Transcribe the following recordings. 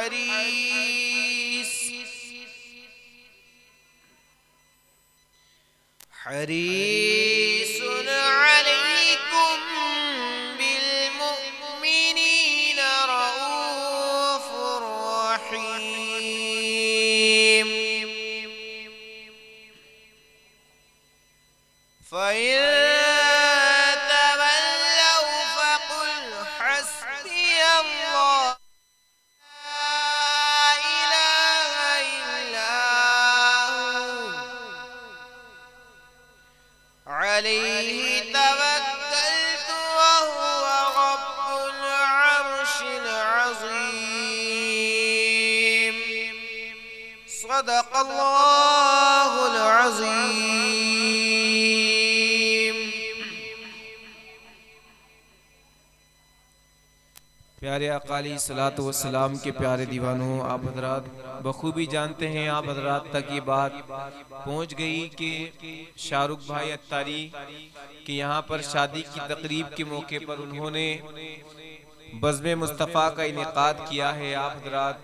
हरीस हरीसुन अलैकुम बिलमुमिनीन रऊफुर रहीम अलैहि तवक्कलतु वहुवा रब्बुल अर्शिल अज़ीम। सदक़ल्लाहुल अज़ीम। प्यारे आका अलैहिस्सलातु वस्सलाम के प्यारे दीवानों, आप हजरात बखूबी जानते हैं, आप हजरात तक ये बात पहुंच गई कि शाहरुख भाई अत्तारी कि यहाँ पर शादी की तकरीब के मौके पर उन्होंने बज़्म मुस्तफ़ा का इनेकाद किया है। आप हजरात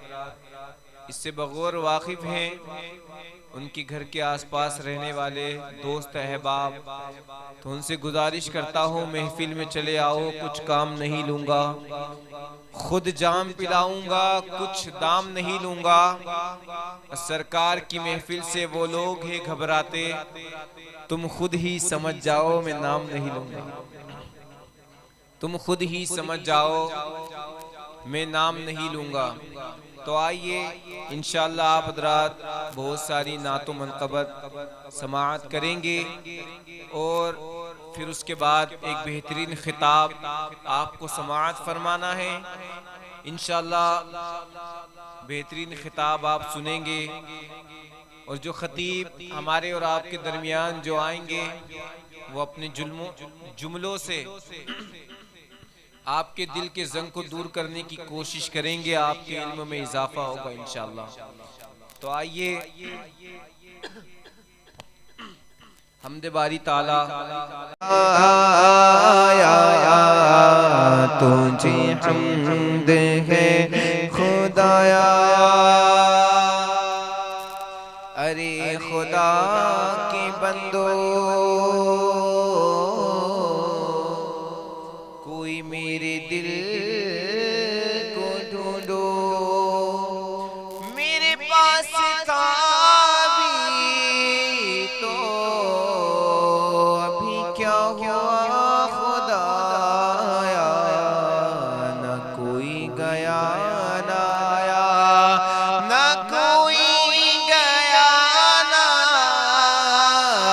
इससे बगौर वाकिफ़ हैं, उनके घर के आसपास रहने वाले दोस्त अहबाब, तो उनसे गुजारिश करता हूँ महफिल में चले आओ, कुछ काम नहीं लूँगा, खुद जाम पिलाऊंगा, कुछ दाम नहीं लूंगा। सरकार की महफिल से वो लोग हैं घबराते, तुम खुद ही समझ जाओ मैं नाम नहीं लूंगा, तुम खुद ही समझ जाओ मैं नाम नहीं लूंगा। तो आइए इंशाअल्लाह आप हज़रात बहुत सारी नातो मनक़बत समाअत करेंगे और फिर उसके बाद एक बेहतरीन खिताब आपको समाअत फरमाना है। इंशाअल्लाह बेहतरीन खिताब आप सुनेंगे और जो खतीब हमारे और आपके दरमियान जो आएंगे वो अपने जुमलों से आपके दिल के जंग को दूर करने की कोशिश करेंगे, आपके इल्म में इजाफा होगा इंशाअल्लाह। तो आइए हमदे बारी ताला तुझे हमद है खुदाया, अरे खुदा के बंदो कोई मेरे दिल को ढूंढो, मेरे पास था भी तो अभी क्या हुआ खुदाया, न कोई गया ना आया, न कोई गया ना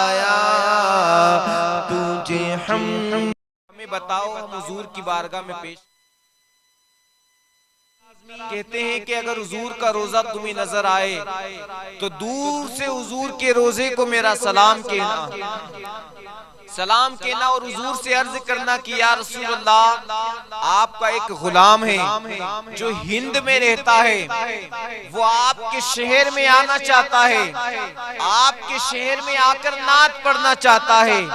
आया, तुझे हमें बताओ हम हुजूर की बारगाह में पेश। कहते हैं कि अगर हुजूर का रोजा तुम्हें नजर आए तो दूर से हुजूर के रोजे को मेरा सलाम कहना, सलाम कहना और हुजूर से अर्ज करना कि या रसूल अल्लाह आपका एक गुलाम है जो हिंद में रहता है, वो आपके शहर में आना चाहता है, आपके शहर में आकर नात पढ़ना चाहता है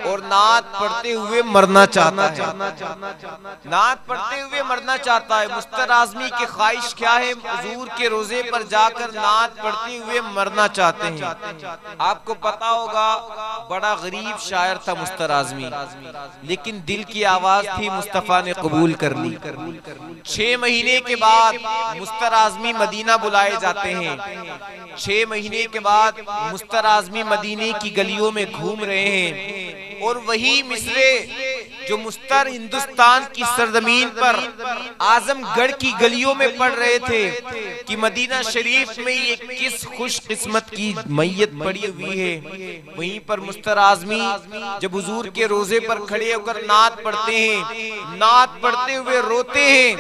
और नात पढ़ते हुए मरना चाहता है, नात पढ़ते हुए मरना चाहता है। मुस्तर आज़मी की ख्वाहिश क्या है? हुजूर के रोजे पर जाकर नात पढ़ते हुए मरना चाहते हैं। आपको पता होगा बड़ा गरीब शायर था मुस्तर आज़मी, लेकिन दिल की आवाज थी मुस्तफा ने कबूल कर ली। 6 महीने के बाद मुस्तर आज़मी मदीना बुलाए जाते हैं। 6 महीने के बाद मुस्तर आज़मी मदीने की गलियों में घूम रहे हैं और वही मिसरे जो मुस्तर हिंदुस्तान की सरजमीन पर आजमगढ़ की गलियों में पड़ रहे थे कि मदीना शरीफ में ही एक किस खुश किस्मत की मैयत पड़ी हुई है। वहीं पर मुस्तर आज़मी जब हुजूर के रोजे पर खड़े होकर नात पढ़ते हैं, नात पढ़ते हुए रोते हैं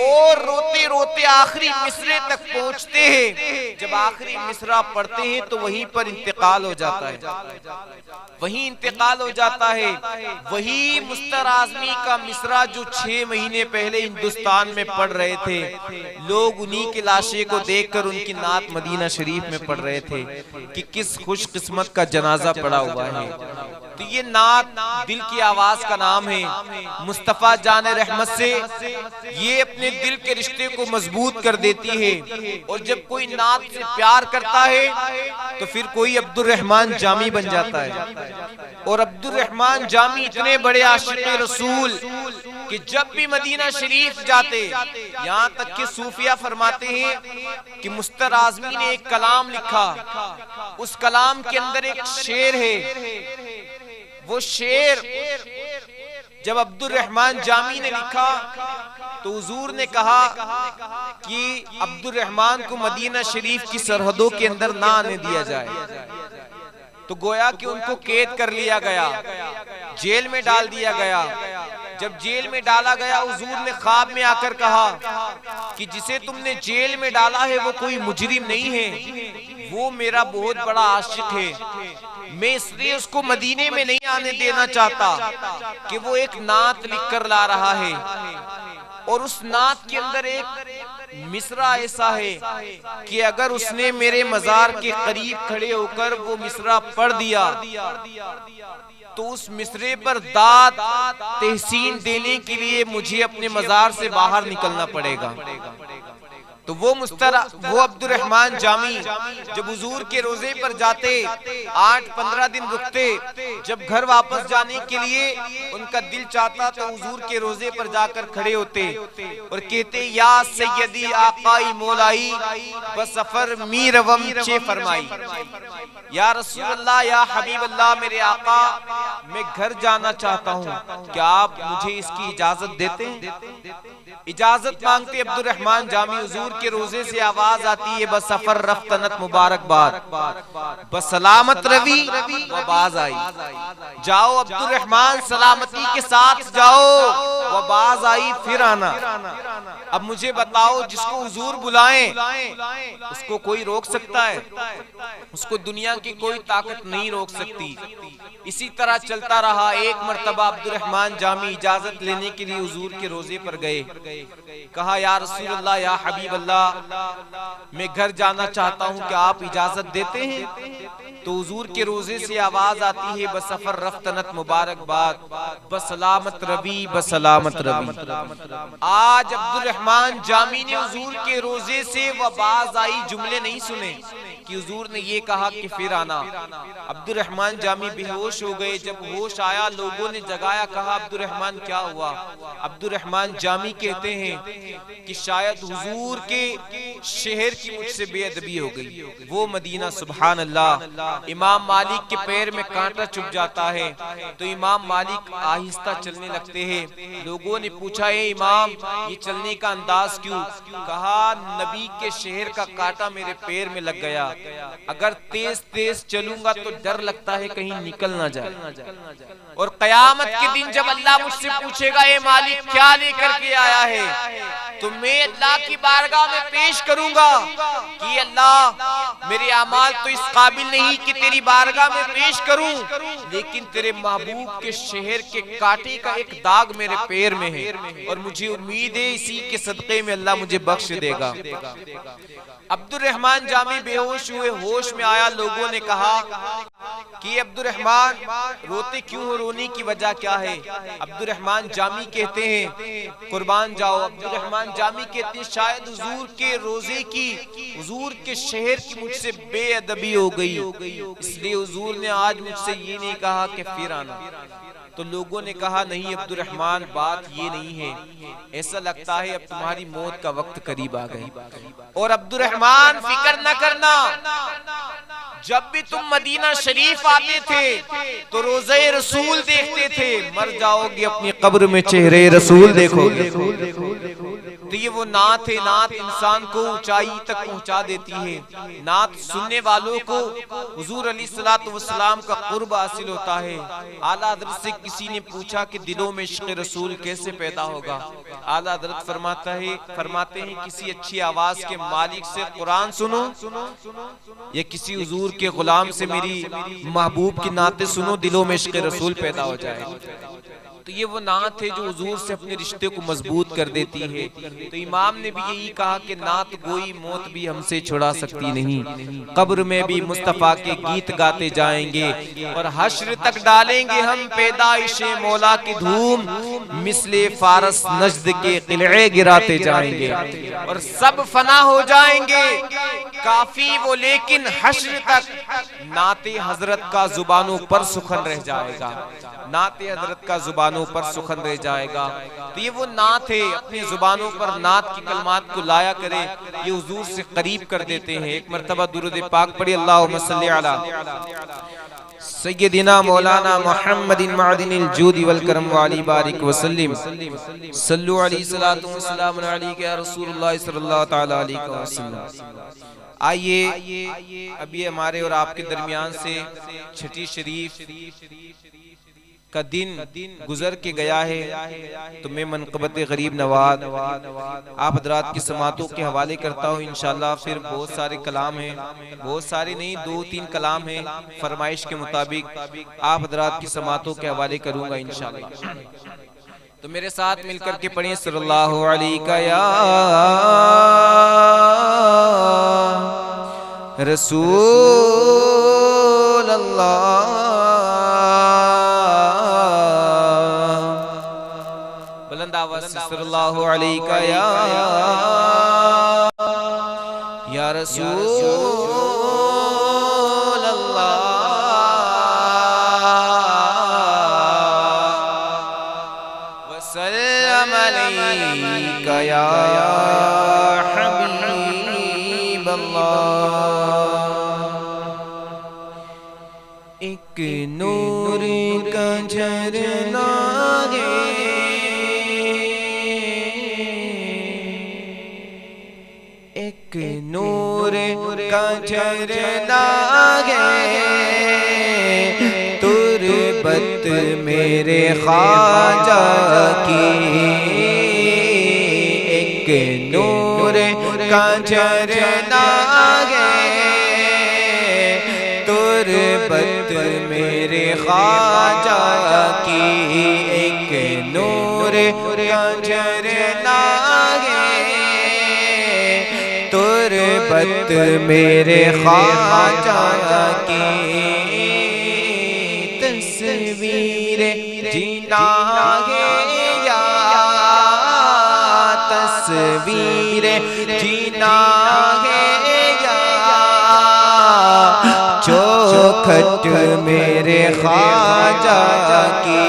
और रोते रोते आखिरी मिसरे तक पहुंचते हैं। जब आखिरी मिसरा पढ़ते हैं तो वहीं पर इंतकाल हो जाता है, वहीं इंतकाल हो जाता है। वही मुस्तर आज़मी का मिसरा जो 6 महीने पहले हिंदुस्तान में पढ़ रहे थे, लोग उन्हीं के लाशे को देखकर उनकी नात मदीना शरीफ में पढ़ रहे थे कि किस खुश किस्मत का जनाजा पड़ा हुआ है। तो ये नात दिल की आवाज का नाम है। मुस्तफा जान रहमत से ये अपने दिल के रिश्ते को मजबूत कर देती है। और जब कोई नात से प्यार करता है तो फिर कोई अब्दुल रहमान जामी बन जाता है। और अब्दुल रहमान जामी इतने बड़े आशिक़ रसूल कि जब भी मदीना शरीफ जाते, यहाँ तक कि सूफिया फरमाते हैं कि मुस्तर आज़मी ने एक कलाम लिखा, उस कलाम के अंदर एक शेर है। वो शेर जब अब्दुल रहमान जामी ने लिखा तो हुजूर ने कहा कि अब्दुल रहमान को मदीना शरीफ की सरहदों के अंदर ना आने दिया जाए। तो गोया कि उनको कैद कर लिया गया, जेल में डाल दिया गया। जब जेल में डाला गया, हुजूर ने ख्वाब में आकर कहा कि जिसे तुमने जेल में डाला है वो कोई मुजरिम नहीं है, वो मेरा बहुत बड़ा आशिक है। मैं इसलिए उसको मदीने में नहीं आने देना चाहता कि वो एक नात लिख कर ला रहा है। और उस नात के अंदर एक मिसरा ऐसा है कि अगर उसने मेरे मजार के करीब खड़े होकर वो मिसरा पढ़ दिया तो उस मिसरे पर दाद तहसीन देने के लिए मुझे अपने मजार से बाहर निकलना पड़ेगा। तो वो अब्दुल रहमान जामी जब हुजूर के रोजे पर जाते, 8-15 दिन रुकते, जब घर वापस जाने के लिए उनका दिल चाहता तो हुजूर के रोजे पर जाकर खड़े होते और कहते, या सैयदी आकाई मौलाई बसफर मीरवम चे फरमाई, या रसूल अल्लाह, या हबीब अल्लाह, मेरे आका मैं घर जाना चाहता हूँ, क्या आप मुझे इसकी इजाजत देते हैं? इजाजत मांगते अब्दुल रहमान जामी, हुजूर के रोजे से आवाज आती है, बस सफर रफ्तनत मुबारकबाद, बस सलामत रवि वो बाज आई। जाओ अब्दुल रहमान, सलामती के साथ जाओ, वो बाज आई फिर आना। अब मुझे बताओ, जिसको हुजूर बुलाएं उसको कोई रोक सकता है? उसको दुनिया की कोई ताकत नहीं रोक सकती। इसी तरह चलता रहा। एक मर्तबा अब्दुल रहमान जामी इजाजत लेने के लिए हुजूर के रोजे पर गए। कहा, या रसूल अल्लाह, या हबीब अल्लाह, मैं घर जाना चाहता हूँ, क्या आप इजाजत देते हैं? तो हुजूर के रोजे से आवाज आती है, बसफर रफ्तनत मुबारकबाद, बसलामत रवि, बसलामत रवि। आज अब्दुल रहमान जामी ने हुजूर के रोजे से वबाज आई जुमले नहीं सुने कि हुजूर ने ये कहा कि फिर आना। अब्दुल रहमान जामी बेहोश हो गए। जब होश आया, लोगों ने जगाया, कहा, अब्दुल रहमान क्या हुआ? अब्दुल रहमान जामी कहते हैं कि शायद हुजूर के शहर की मुझसे बेअदबी हो गई। वो मदीना, सुभान अल्लाह। इमाम मालिक के पैर में कांटा चुभ जाता है तो इमाम मालिक आहिस्ता चलने लगते हैं। लोगों ने पूछा, ए इमाम, ये चलने का अंदाज क्यों? कहा, नबी के शहर का कांटा मेरे पैर में लग गया, अगर तेज तेज चलूंगा तो डर लगता है कहीं निकल ना जाए। और कयामत के दिन जब अल्लाह मुझसे पूछेगा, ए मालिक क्या लेकर के आया है, तो मैं अल्लाह की बारगाह में पेश करूंगा कि अल्लाह, मेरे अमाल तो इस काबिल नहीं कि तेरी बारगाह में पेश करूं, लेकिन तेरे महबूब के शहर के कांटे का एक दाग मेरे पैर में है और मुझे उम्मीद है इसी के सदक़े में अल्लाह मुझे बख्श देगा। अब्दुल रहमान जामी बेहोश हुए। होश में आया, लोगों ने कहा कि अब्दुल रहमान रोते क्यों हो, रोने की वजह क्या है? अब्दुल रहमान जामी कहते हैं, कुर्बान जाओ। अब्दुल रहमान जामी कहते हैं, शायद हुजूर के रोजे की, हुजूर के शहर की मुझसे बेअदबी हो गई, इसलिए हुजूर ने आज मुझसे ये नहीं कहा कि फिर आना। तो लोगों ने कहा, नहीं अब्दुल रहमान, बात ये नहीं है, ऐसा लगता है अब तुम्हारी मौत का वक्त करीब आ गई। और अब्दुल रहमान, फिक्र न करना, जब भी तुम मदीना शरीफ आते थे तो रोज़े रसूल देखते थे, मर जाओगे अपनी कब्र में चेहरे रसूल देखोगे। तो ये वो नात है, नात इंसान को ऊंचाई तक पहुंचा देती है। नात सुनने वालों को हुजूर अलैहिस्सलातु वस्सलाम का कुर्ब हासिल होता है। आला हज़रत से किसी ने पूछा कि दिलों में इश्क़ रसूल कैसे पैदा होगा? आला हज़रत फरमाते हैं, किसी अच्छी आवाज के मालिक से कुरान सुनो या किसी हुजूर के गुलाम से मेरी महबूब की नाते सुनो, दिलों में इश्क़ रसूल पैदा हो जाए। तो ये वो नात है जो हुजूर से अपने रिश्ते को मजबूत कर देती है। तो इमाम ने भी यही कहा कि नात गोई मौत भी हमसे छुड़ा सकती नहीं, कब्र में भी मुस्तफा के गीत गाते जाएंगे और हश्र तक डालेंगे हम पैदाइशे मौला की धूम, मिसले फारस नजद के किले गिराते जाएंगे और सब फना हो जाएंगे काफी वो, लेकिन हश्र तक नाते हजरत का जुबानों पर सुखन रह जाएगा, नाते हजरत का जुबानों पर सुखन रह जाएगा। तो ये वो नात है, अपनी जुबानों पर नात की कलमात को लाया करे, ये हुजूर से करीब कर देते हैं। एक मर्तबा दुरूद पाक पढ़ी, अल्लाहुम्मा सल्ली अला सय्यदिना मौलाना मुहम्मदिन मअदिनिल जूदी वल करम वाली बारिक वसल्लिम सल्लु अलैहि सलातु व सलाम अलैका या रसूलुल्लाह सल्लल्लाहु तआला अलैहि वसल्लम। आइए अभी हमारे और आपके दरमियान से छठी शरीफ का दिन गुजर के गया है, तो मैं मनक़बत गरीब नवाज आप हजरात की समातों के हवाले करता हूँ। इंशाल्लाह फिर बहुत सारे कलाम हैं, बहुत सारे नहीं 2-3 कलाम हैं, फरमाइश के मुताबिक आप हजरात की समातों के हवाले करूँगा इंशाल्लाह। तो मेरे साथ मिलकर के पढ़िए सल्लल्लाहु अलैहि या रसूल अल्लाह, बुलंद आवाज से सल्लल्लाहु अलैहि या रसूल अल्लाह, वसल्लम अलैका या हबीब अल्लाह। एक नूर का झरना है, एक नूर का झरना है, तुरबत मेरे ख्वाजा की, एक नूर का झरना है, तुरबत मेरे ख्वाजा की, एक नूर का झरना है, तुरबत मेरे ख्वाजा की, तस्वीर जीना है या तस्वीर जीना है या, चौखट मेरे ख्वाजा की,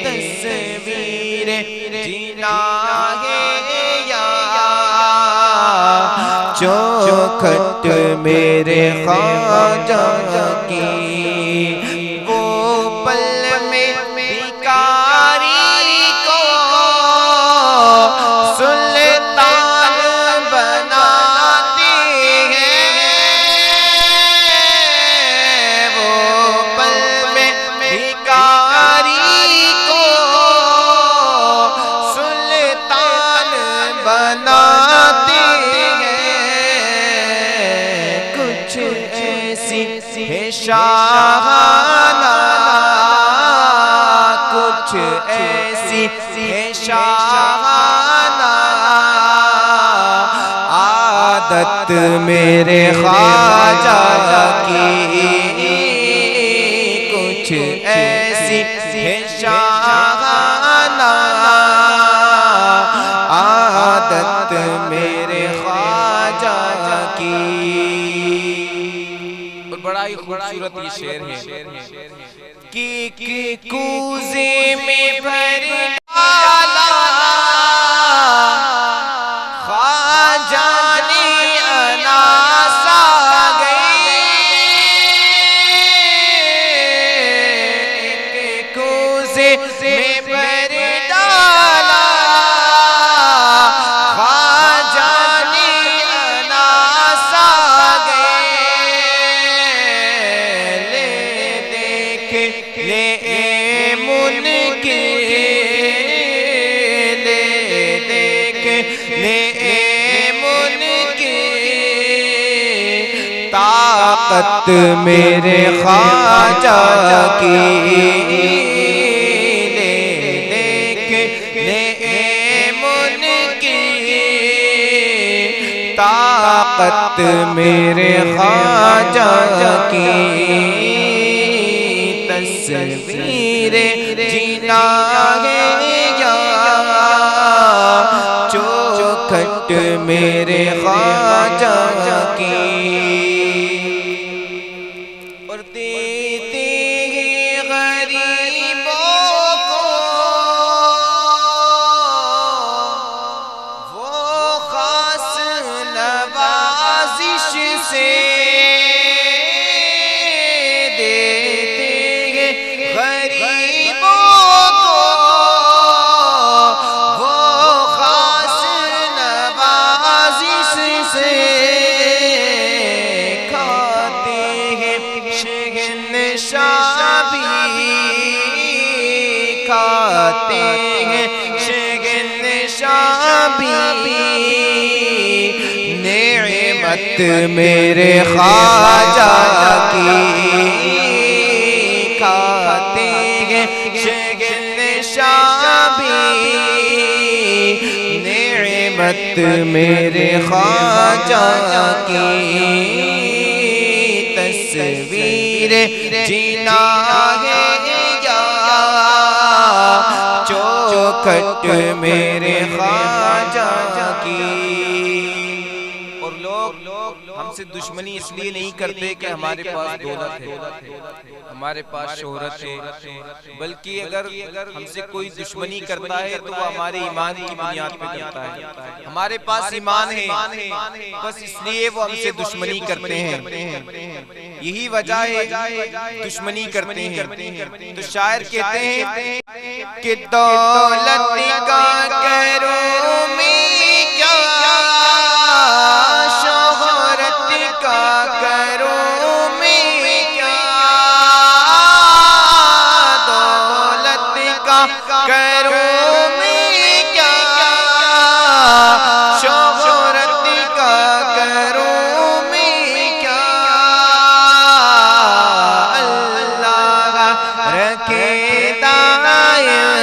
तस्वीर जीना है या, चौखट मेरे ख्वाजा की, वो पल में भिखारी को सुल्तान बनाती है, वो पल में भिखारी को सुल्तान बनाती है, कुछ ऐसी है शाहाना, कुछ ऐसी है शाहाना, आदत मेरे ख्वाजा की, कुछ ऐसी है शाहाना, आदत मेरे ख्वाजा की। और बड़ा ही खूबसूरत ये शेर है कि कूजे में भर डाला ख्वाजा ने अनासा गए, कूजे में भर डाला ख्वाजा ने अनासा गए, ले देख ले मुनकिर, ले देख ले मुनकिर, ताकत मेरे ख्वाजा की, लियाकत मेरे ख्वाजा की तस्वीर जीना है या चौखट मेरे ख्वाजा की। और देते हैं गरीबों को वो खास नवाजिश से, देते हैं गरीबों को वो खास नवाजिश से, खाते हैं शहंशाह भी, खाते हैं शहंशाह भी नेमत मेरे ख्वाजा की, खाते हैं शहंशाह भी नेमत मेरे ख्वाजा की तस्वीर जीना है या चौखट मेरे ख्वाजा की। और लोग हमसे दुश्मनी इसलिए नहीं करते कि हमारे पास दौलत है, हमारे पास शोहरत है, बल्कि अगर हमसे कोई दुश्मनी करता है तो वो हमारे ईमान की बुनियाद पे करता है। हमारे पास ईमान है बस इसलिए वो हमसे दुश्मनी करते हैं, यही वजह है दुश्मनी करते हैं। तो शायर कहते हैं कि दौलत का करूं मैं क्या, शोहरत का करूं मैं क्या, दौलत का करूं मैं क्या, शोहरत का करूं मैं क्या, अल्लाह रखे दायम,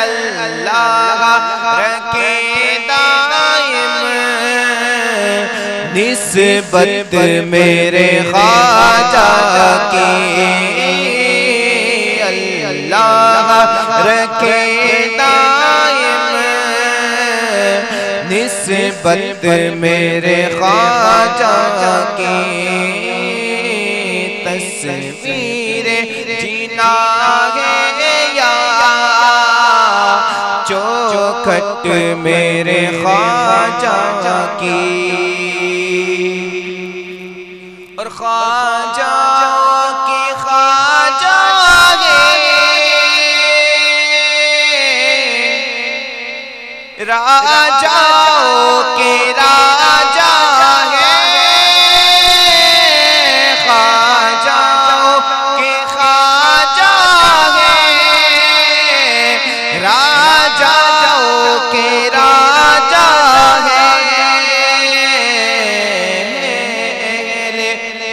अल्लाह रखे दायम निस्बत मेरे ख्वाजा की, अल्लाह रखे दायम निस्बत मेरे ख्वाजा की तस्वीर जीना है या चौखट मेरे ख्वाजा की। और ख्वाजा की ख्वाजा है, राजाओं के राजा है, ख्वाजाओं के ख्वाजा है, राजाओं के राजा है,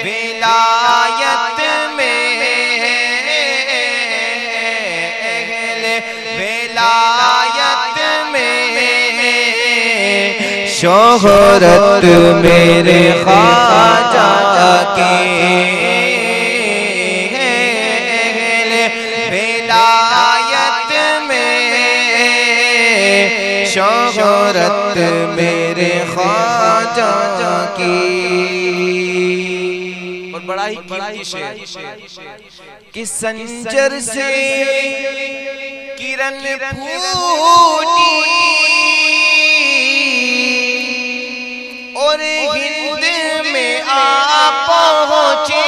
विलायत में, विलायत में शोहरत मेरे ख्वाजा की, विलायत में शोहरत मेरे ख्वाजा की। और बड़ा ही कीमती शेर कि संजर से किरण फूटी और हिंद में आ पहुंचे,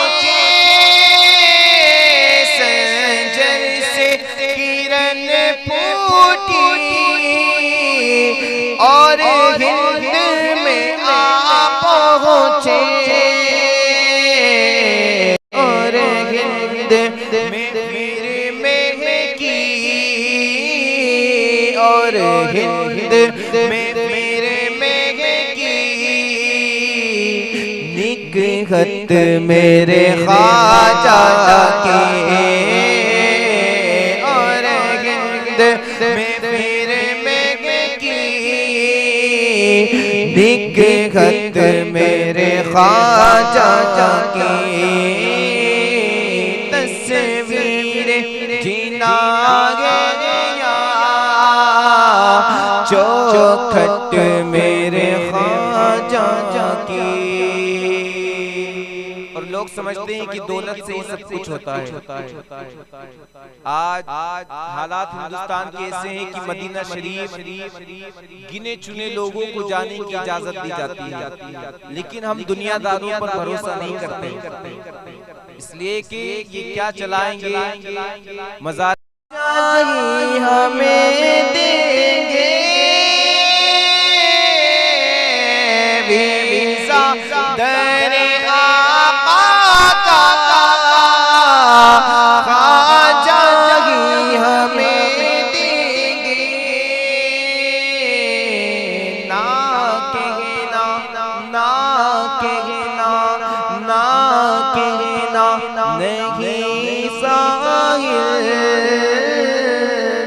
संजर से किरण फूटी और हिंद में आ पहुंचे, और हिंद में फिर महकी, और हिंद में फिर महकी निकहत मेरे ख्वाजा की, और हिंद में फिर महकी लिख खत मेरे ख्वाजा की तस्वीर जीना गया चौखट मेरे ख्वाजा की। और लोग समझते हैं कि दौलत से ही सब कुछ होता है। आज हालात हिंदुस्तान के ऐसे हैं कि मदीना शरीफ गिने चुने लोगों को जाने की इजाजत दी जाती है, लेकिन हम दुनियादारों पर भरोसा नहीं करते, इसलिए कि ये क्या चलाएंगे, मज़ार हमें देंगे दर आका का ख्वाजा हमें देंगे ना कहना ना कहना ना कहना नहीं साहिल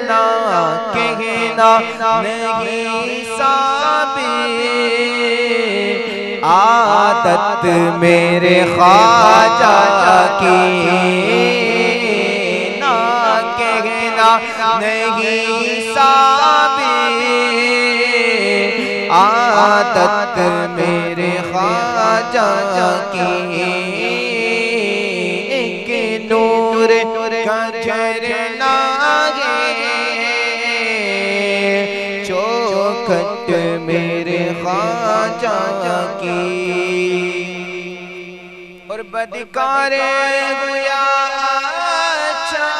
ना कहना नहीं साबिर आदत मेरे ख्वाजा की ना कहना नहीं साबिर आदत मेरे ख्वाजा की। एक नूर का झरना चौखट मेरे ख्वाजा की। और बदकारे हुआ अच्छा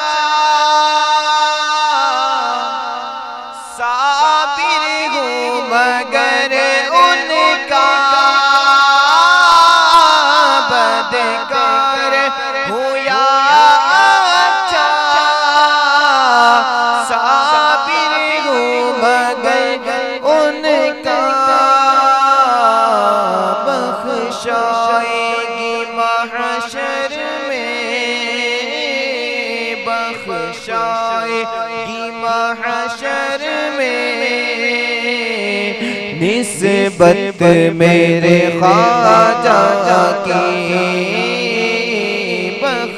साबिर हूँ मगर उनका बदकार हुआ अच्छा साबिर हूँ मगर उनका बख्शाएगी महशर में बख्शाएगी महशर में निस्बत मेरे ख्वाजा की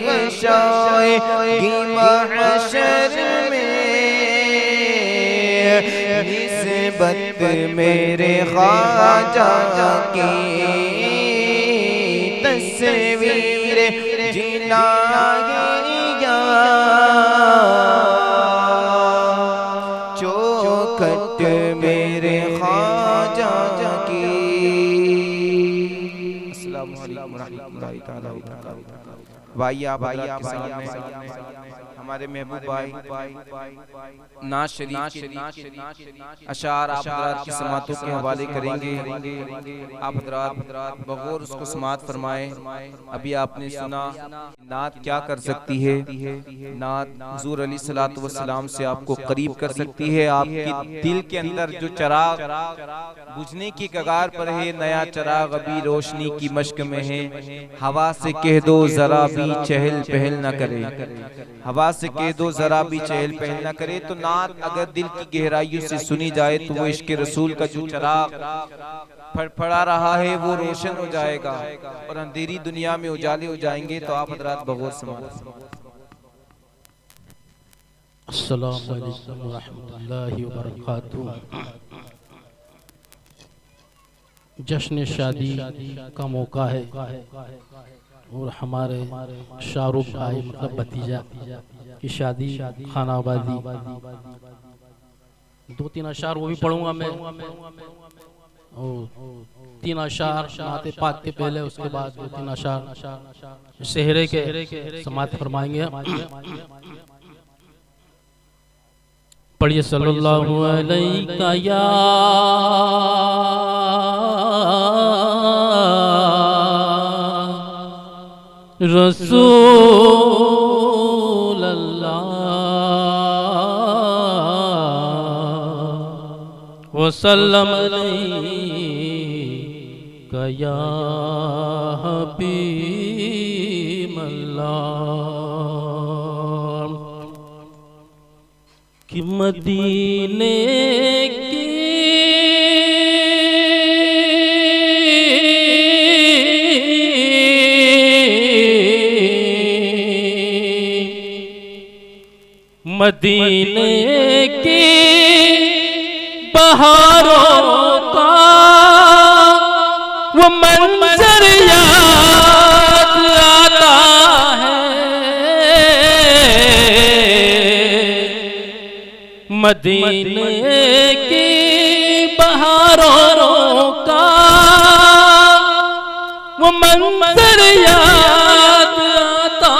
बख्शाएगी महशर में निस्बत मेरे ख्वाजा की तस्वीर जीना गया चौखट मेरे ख्वाजा की। अस्सलामु अलैकुम रहमतुल्लाहि तआला व बरकातहू। भाई आप के सामने हमारे महबूब भाई नाज शरीफ अशार आप हज़रात की समातों के हवाले करेंगे। आप हज़रात बगौर उसको समात फरमाएं। अभी आपने सुना नात क्या कर सकती है, नात हुज़ूर अलैहिस्सलातु वस्सलाम से आपको करीब कर सकती है। आपके दिल के अंदर जो चराग बुझने की कगार पर है, नया चराग अभी रोशनी की मश्क में है। हवा से कह दो जरा भी चहल पहल न करे, हवा से कह दो जरा भी चहल पहल न करे। तो नात अगर दिल की गहराइयों से सुनी जाए तो वो इश्क़ रसूल का जो चराग फड़फड़ा रहा है वो रोशन हो जाएगा और अंधेरी दुनिया में उजाले हो जाएंगे। तो आप हज़रात बगौर समात। अस्सलामु अलैकुम व रहमतुल्लाहि व बरकातहू। जश्न शादी का मौका है और हमारे शाहरुख भाई मतलब भतीजा की शादी खानाबादी। 2-3 अशार वो भी पढ़ूंगा मैं और 3 अशार नाते पाक के पहले, उसके बाद 2-3 अशार सेहरे के समात फरमाएंगे। पढ़िए सल्लल्लाहु अलैका या रसूल अल्लाह वसल्लम अलैका या हबीब अल्लाह। कि मदीने की मदीने की बहारों का वो मंजर याद आता है। मदीने की बहारों का वो मंजर याद आता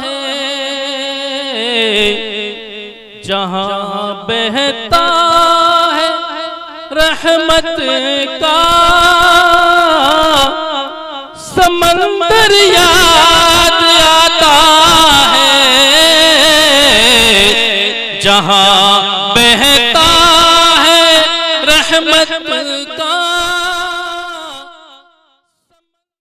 है, जहाँ बहता है रहमत का समंदर याद आता है, जहाँ बहता है रहमत